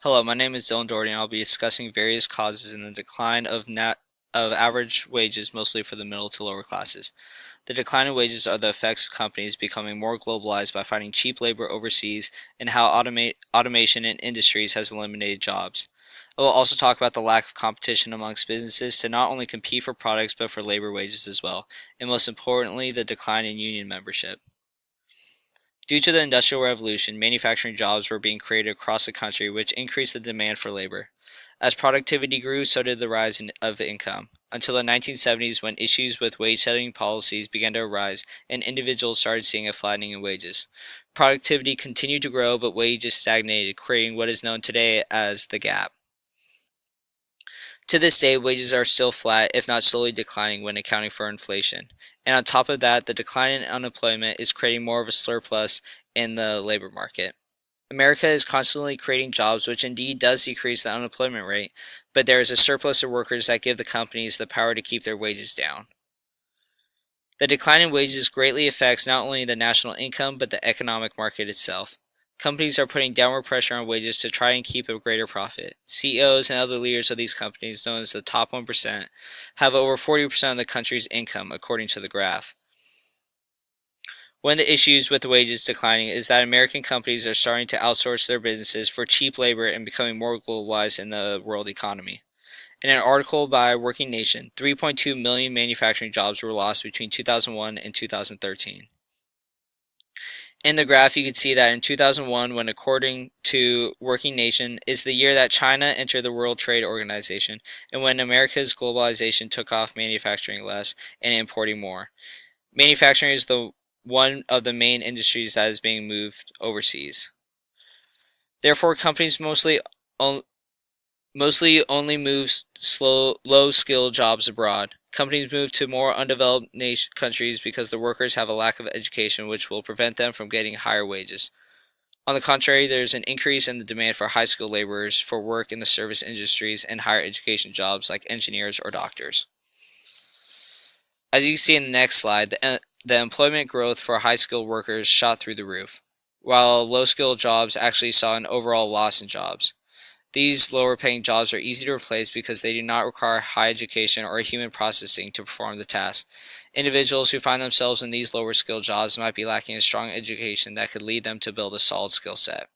Hello, my name is Dylan Doherty, and I'll be discussing various causes in the decline of average wages, mostly for the middle to lower classes. The decline in wages are the effects of companies becoming more globalized by finding cheap labor overseas and how automation in industries has eliminated jobs. I will also talk about the lack of competition amongst businesses to not only compete for products but for labor wages as well, and most importantly, the decline in union membership. Due to the Industrial Revolution, manufacturing jobs were being created across the country, which increased the demand for labor. As productivity grew, so did the rise of income, until the 1970s when issues with wage setting policies began to arise and individuals started seeing a flattening in wages. Productivity continued to grow, but wages stagnated, creating what is known today as the gap. To this day, wages are still flat, if not slowly declining when accounting for inflation. And on top of that, the decline in unemployment is creating more of a surplus in the labor market. America is constantly creating jobs, which indeed does decrease the unemployment rate, but there is a surplus of workers that give the companies the power to keep their wages down. The decline in wages greatly affects not only the national income but the economic market itself. Companies are putting downward pressure on wages to try and keep a greater profit. CEOs and other leaders of these companies, known as the top 1%, have over 40% of the country's income, according to the graph. One of the issues with the wages declining is that American companies are starting to outsource their businesses for cheap labor and becoming more globalized in the world economy. In an article by Working Nation, 3.2 million manufacturing jobs were lost between 2001 and 2013. In the graph, you can see that in 2001, when according to Working Nation, is the year that China entered the World Trade Organization and when America's globalization took off manufacturing less and importing more. Manufacturing is the one of the main industries that is being moved overseas. Therefore, companies mostly only move low-skill jobs abroad. Companies move to more undeveloped countries because the workers have a lack of education, which will prevent them from getting higher wages. On the contrary, there is an increase in the demand for high-skilled laborers for work in the service industries and higher education jobs like engineers or doctors. As you can see in the next slide, the employment growth for high-skilled workers shot through the roof, while low-skilled jobs actually saw an overall loss in jobs. These lower-paying jobs are easy to replace because they do not require high education or human processing to perform the task. Individuals who find themselves in these lower-skilled jobs might be lacking a strong education that could lead them to build a solid skill set.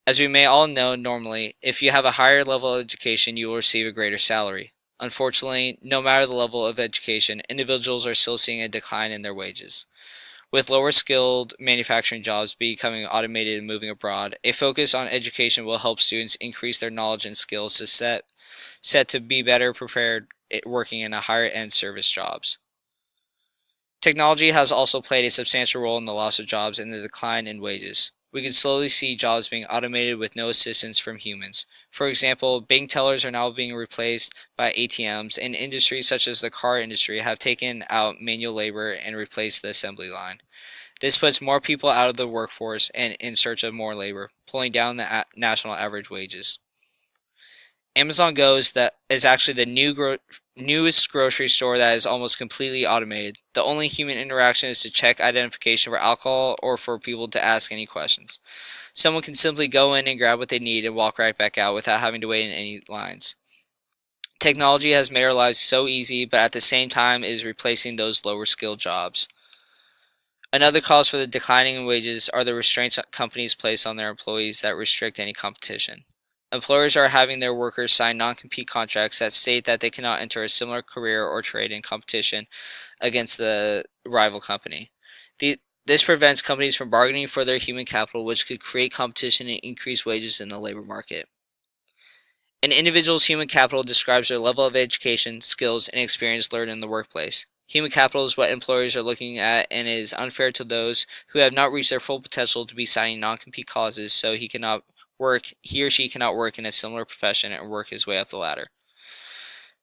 As we may all know normally, if you have a higher level of education, you will receive a greater salary. Unfortunately, no matter the level of education, individuals are still seeing a decline in their wages. With lower skilled manufacturing jobs becoming automated and moving abroad, a focus on education will help students increase their knowledge and skills to set to be better prepared working in a higher end service jobs. Technology has also played a substantial role in the loss of jobs and the decline in wages. We can slowly see jobs being automated with no assistance from humans. For example, bank tellers are now being replaced by ATMs, and industries such as the car industry have taken out manual labor and replaced the assembly line. This puts more people out of the workforce and in search of more labor, pulling down the national average wages. Amazon Go is actually the newest grocery store that is almost completely automated. The only human interaction is to check identification for alcohol or for people to ask any questions. Someone can simply go in and grab what they need and walk right back out without having to wait in any lines. Technology has made our lives so easy, but at the same time is replacing those lower skilled jobs. Another cause for the declining in wages are the restraints companies place on their employees that restrict any competition. Employers are having their workers sign non-compete contracts that state that they cannot enter a similar career or trade in competition against the rival company. This prevents companies from bargaining for their human capital, which could create competition and increase wages in the labor market. An individual's human capital describes their level of education, skills, and experience learned in the workplace. Human capital is what employers are looking at and is unfair to those who have not reached their full potential to be signing non-compete clauses so he or she cannot work in a similar profession and work his way up the ladder.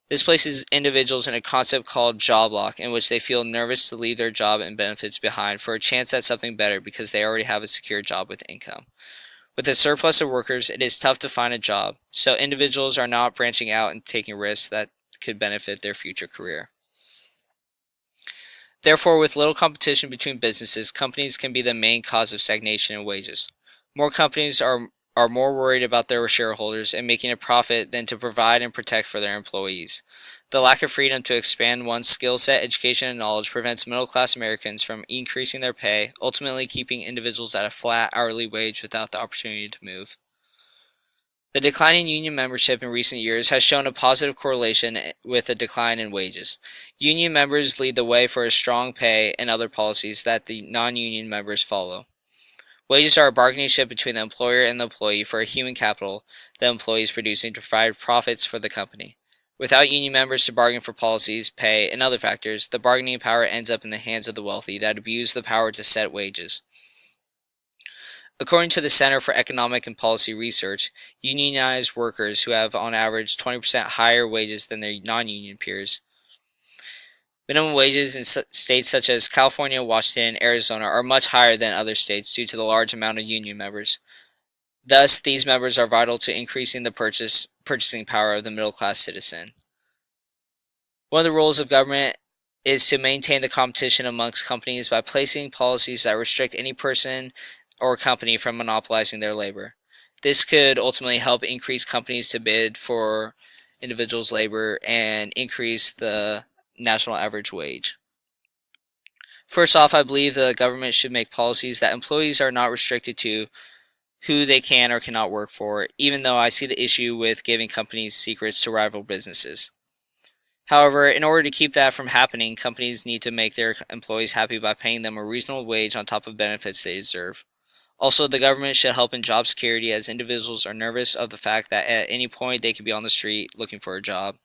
This places individuals in a concept called job lock, in which they feel nervous to leave their job and benefits behind for a chance at something better because they already have a secure job with income. With a surplus of workers, it is tough to find a job, so individuals are not branching out and taking risks that could benefit their future career. Therefore, with little competition between businesses, companies can be the main cause of stagnation in wages. More companies are are more worried about their shareholders and making a profit than to provide and protect for their employees. The lack of freedom to expand one's skill set, education, and knowledge prevents middle class Americans from increasing their pay, ultimately keeping individuals at a flat hourly wage without the opportunity to move. The decline in union membership in recent years has shown a positive correlation with a decline in wages. Union members lead the way for a strong pay and other policies that the non-union members follow. Wages are a bargaining chip between the employer and the employee for a human capital the employee is producing to provide profits for the company. Without union members to bargain for policies, pay, and other factors, the bargaining power ends up in the hands of the wealthy that abuse the power to set wages. According to the Center for Economic and Policy Research, unionized workers who have on average 20% higher wages than their non-union peers. Minimum wages in states such as California, Washington, and Arizona are much higher than other states due to the large amount of union members. Thus, these members are vital to increasing the purchasing power of the middle class citizen. One of the roles of government is to maintain the competition amongst companies by placing policies that restrict any person or company from monopolizing their labor. This could ultimately help increase companies to bid for individuals' labor and increase the national average wage. First off, I believe the government should make policies that employees are not restricted to who they can or cannot work for, even though I see the issue with giving companies secrets to rival businesses. However, in order to keep that from happening, companies need to make their employees happy by paying them a reasonable wage on top of benefits they deserve. Also, the government should help in job security as individuals are nervous of the fact that at any point they could be on the street looking for a job.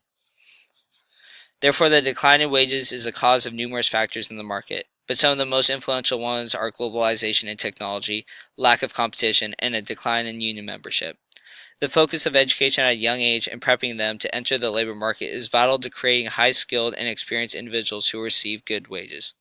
Therefore, the decline in wages is a cause of numerous factors in the market, but some of the most influential ones are globalization and technology, lack of competition, and a decline in union membership. The focus of education at a young age and prepping them to enter the labor market is vital to creating high-skilled and experienced individuals who receive good wages.